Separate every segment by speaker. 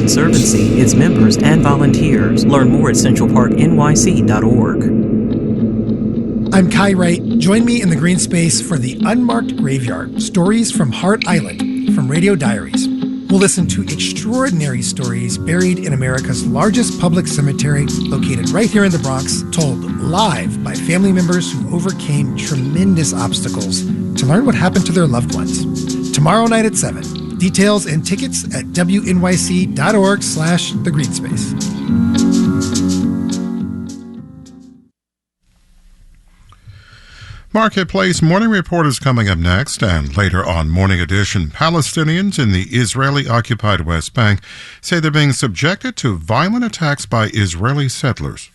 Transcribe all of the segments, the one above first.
Speaker 1: Conservancy, its members, and volunteers. Learn more at centralparknyc.org.
Speaker 2: I'm Kai Wright. Join me in the green space for The Unmarked Graveyard, Stories from Hart Island from Radio Diaries. We'll listen to extraordinary stories buried in America's largest public cemetery, located right here in the Bronx, told live by family members who overcame tremendous obstacles to learn what happened to their loved ones. Tomorrow night at 7. Details and tickets at wnyc.org/thegreenspace.
Speaker 3: Marketplace Morning Report is coming up next, and later on Morning Edition, Palestinians in the Israeli-occupied West Bank say they're being subjected to violent attacks by Israeli settlers.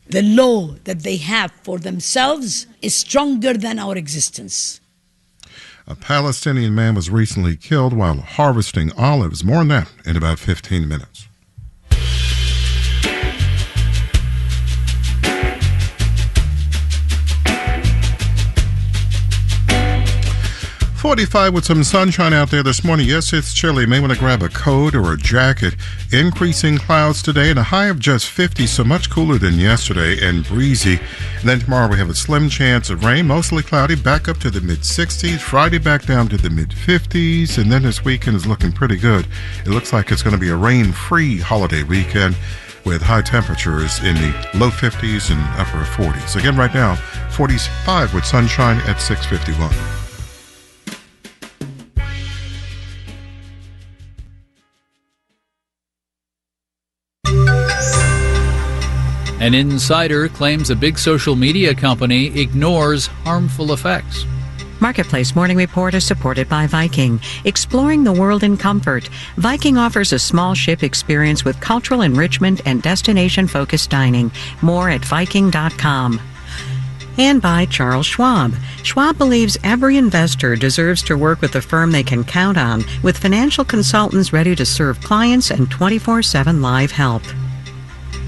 Speaker 4: The law that they have for themselves is stronger than our existence.
Speaker 3: A Palestinian man was recently killed while harvesting olives. More on that in about 15 minutes. 45 with some sunshine out there this morning. Yes, it's chilly. You may want to grab a coat or a jacket. Increasing clouds today and a high of just 50, so much cooler than yesterday and breezy. And then tomorrow we have a slim chance of rain, mostly cloudy, back up to the mid-60s. Friday back down to the mid-50s. And then this weekend is looking pretty good. It looks like it's going to be a rain-free holiday weekend with high temperatures in the low 50s and upper 40s. Again, right now, 45 with sunshine at 6:51.
Speaker 5: An insider claims a big social media company ignores harmful effects.
Speaker 6: Marketplace Morning Report is supported by Viking. Exploring the world in comfort, Viking offers a small ship experience with cultural enrichment and destination-focused dining. More at Viking.com. And by Charles Schwab. Schwab believes every investor deserves to work with a firm they can count on, with financial consultants ready to serve clients and 24/7 live help.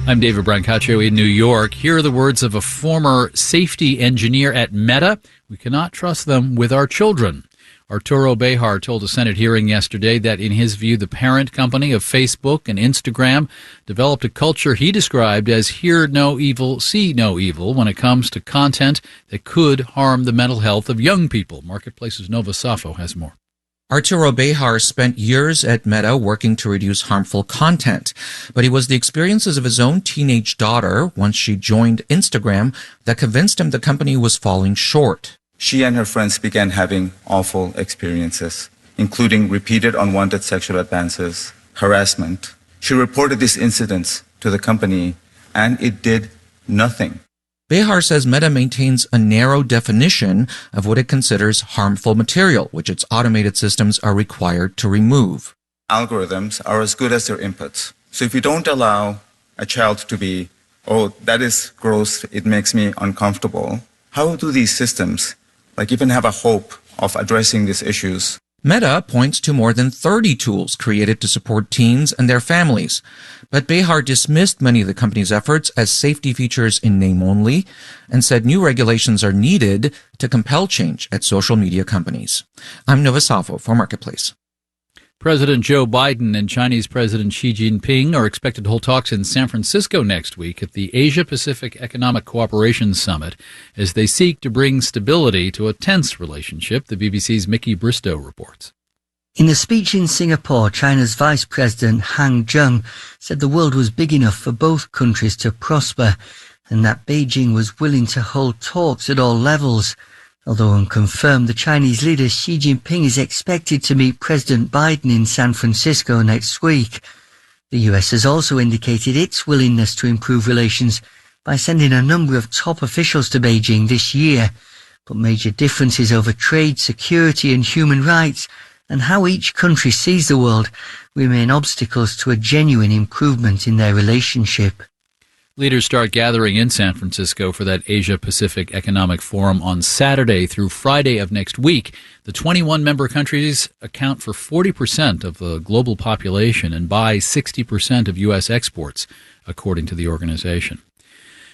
Speaker 5: I'm David Brancaccio in New York. Here are the words of a former safety engineer at Meta. We cannot trust them with our children. Arturo Bejar told a Senate hearing yesterday that, in his view, the parent company of Facebook and Instagram developed a culture he described as hear no evil, see no evil when it comes to content that could harm the mental health of young people. Marketplace's Nova Safo has more.
Speaker 7: Arturo Bejar spent years at Meta working to reduce harmful content, but it was the experiences of his own teenage daughter, once she joined Instagram, that convinced him the company was falling short.
Speaker 8: She and her friends began having awful experiences, including repeated unwanted sexual advances, harassment. She reported these incidents to the company, and it did nothing.
Speaker 7: Bejar says Meta maintains a narrow definition of what it considers harmful material, which its automated systems are required to remove.
Speaker 8: Algorithms are as good as their inputs. So if you don't allow a child to be, oh, that is gross, it makes me uncomfortable, how do these systems even have a hope of addressing these issues?
Speaker 7: Meta points to more than 30 tools created to support teens and their families. But Bejar dismissed many of the company's efforts as safety features in name only and said new regulations are needed to compel change at social media companies. I'm Nova Safo for Marketplace.
Speaker 5: President Joe Biden and Chinese President Xi Jinping are expected to hold talks in San Francisco next week at the Asia-Pacific Economic Cooperation Summit as they seek to bring stability to a tense relationship, the BBC's Mickey Bristow reports.
Speaker 9: In a speech in Singapore, China's Vice President Han Zheng said the world was big enough for both countries to prosper and that Beijing was willing to hold talks at all levels. Although unconfirmed, the Chinese leader Xi Jinping is expected to meet President Biden in San Francisco next week. The US has also indicated its willingness to improve relations by sending a number of top officials to Beijing this year. But major differences over trade, security and human rights and how each country sees the world remain obstacles to a genuine improvement in their relationship.
Speaker 5: Leaders start gathering in San Francisco for that Asia-Pacific Economic Forum on Saturday through Friday of next week. The 21 member countries account for 40% of the global population and buy 60% of U.S. exports, according to the organization.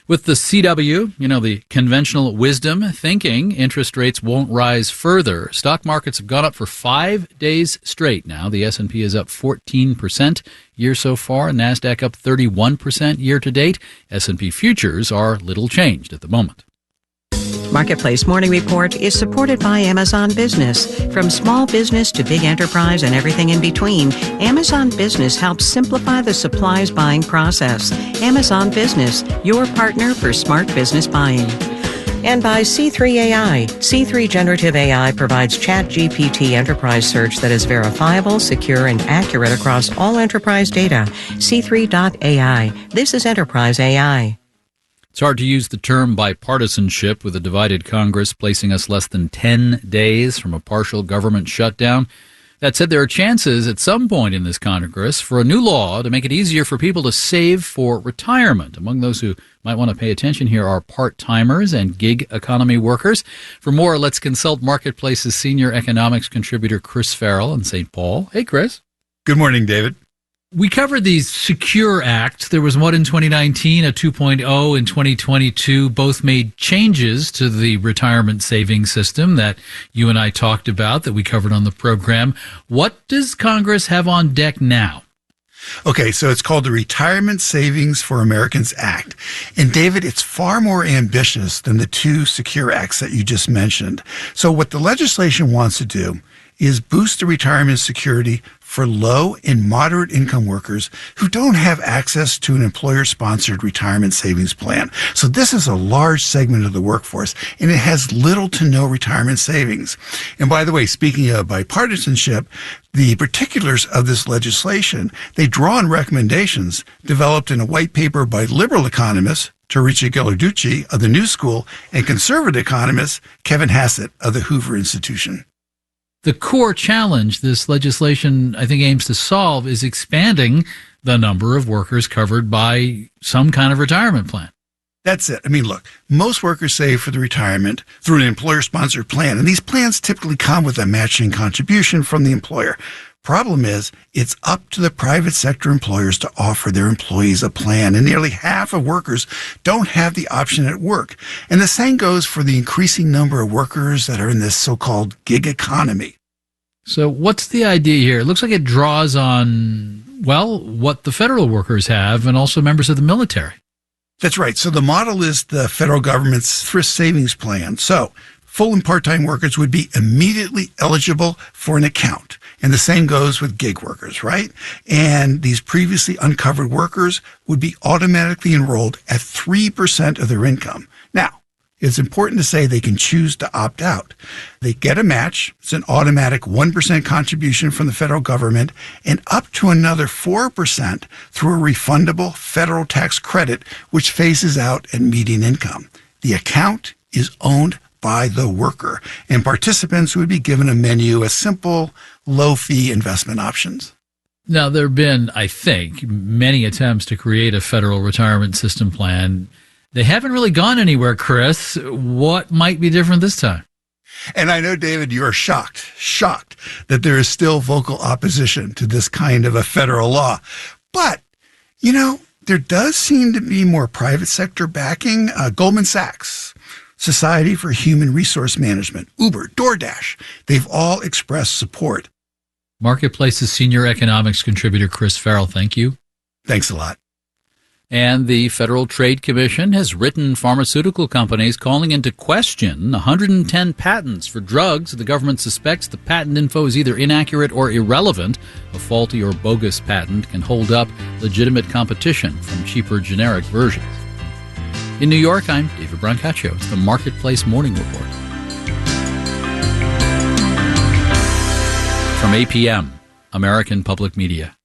Speaker 5: With the CW, the conventional wisdom thinking interest rates won't rise further. Stock markets have gone up for 5 days straight now. The S&P is up 14% year so far, NASDAQ up 31% year to date. S&P futures are little changed at the moment.
Speaker 6: Marketplace Morning Report is supported by Amazon Business. From small business to big enterprise and everything in between, Amazon Business helps simplify the supplies buying process. Amazon Business, your partner for smart business buying. And by C3 AI. C3 Generative AI provides ChatGPT enterprise search that is verifiable, secure, and accurate across all enterprise data. C3.ai. This is enterprise AI.
Speaker 5: It's hard to use the term bipartisanship with a divided Congress placing us less than 10 days from a partial government shutdown. That said, there are chances at some point in this Congress for a new law to make it easier for people to save for retirement. Among those who might want to pay attention here are part-timers and gig economy workers. For more, let's consult Marketplace's senior economics contributor Chris Farrell in St. Paul. Hey, Chris.
Speaker 10: Good morning, David.
Speaker 5: We covered these Secure Acts. There was one in 2019, a 2.0 in 2022. Both made changes to the retirement savings system that you and I talked about, that we covered on the program. What does Congress have on deck now?
Speaker 10: Okay, so it's called the Retirement Savings for Americans Act. And David, it's far more ambitious than the two Secure Acts that you just mentioned. So what the legislation wants to do is boost the retirement security for low and moderate income workers who don't have access to an employer-sponsored retirement savings plan. So this is a large segment of the workforce, and it has little to no retirement savings. And by the way, speaking of bipartisanship, the particulars of this legislation, they draw on recommendations developed in a white paper by liberal economists Terricci Ghilarducci of the New School and conservative economist Kevin Hassett of the Hoover Institution.
Speaker 5: The core challenge this legislation, I think, aims to solve is expanding the number of workers covered by some kind of retirement plan.
Speaker 10: That's it. I mean, look, most workers save for the retirement through an employer-sponsored plan, and these plans typically come with a matching contribution from the employer. Problem is, it's up to the private sector employers to offer their employees a plan, and nearly half of workers don't have the option at work. And the same goes for the increasing number of workers that are in this so-called gig economy.
Speaker 5: So what's the idea here? It looks like it draws on, well, what the federal workers have and also members of the military.
Speaker 10: That's right. So the model is the federal government's thrift savings plan. So full and part-time workers would be immediately eligible for an account. And the same goes with gig workers, right? And these previously uncovered workers would be automatically enrolled at 3% of their income. Now, it's important to say they can choose to opt out. They get a match. It's an automatic 1% contribution from the federal government and up to another 4% through a refundable federal tax credit, which phases out at median income. The account is owned by the worker, and participants would be given a menu of simple, low-fee investment options.
Speaker 5: Now, there have been, I think, many attempts to create a federal retirement system plan. They haven't really gone anywhere, Chris. What might be different this time?
Speaker 10: And I know, David, you are shocked that there is still vocal opposition to this kind of a federal law. But, there does seem to be more private sector backing. Goldman Sachs, Society for Human Resource Management, Uber, DoorDash, they've all expressed support.
Speaker 5: Marketplace's senior economics contributor, Chris Farrell, thank you.
Speaker 10: Thanks a lot.
Speaker 5: And the Federal Trade Commission has written pharmaceutical companies calling into question 110 patents for drugs the government suspects the patent info is either inaccurate or irrelevant. A faulty or bogus patent can hold up legitimate competition from cheaper generic versions. In New York, I'm David Brancaccio. It's the Marketplace Morning Report. From APM, American Public Media.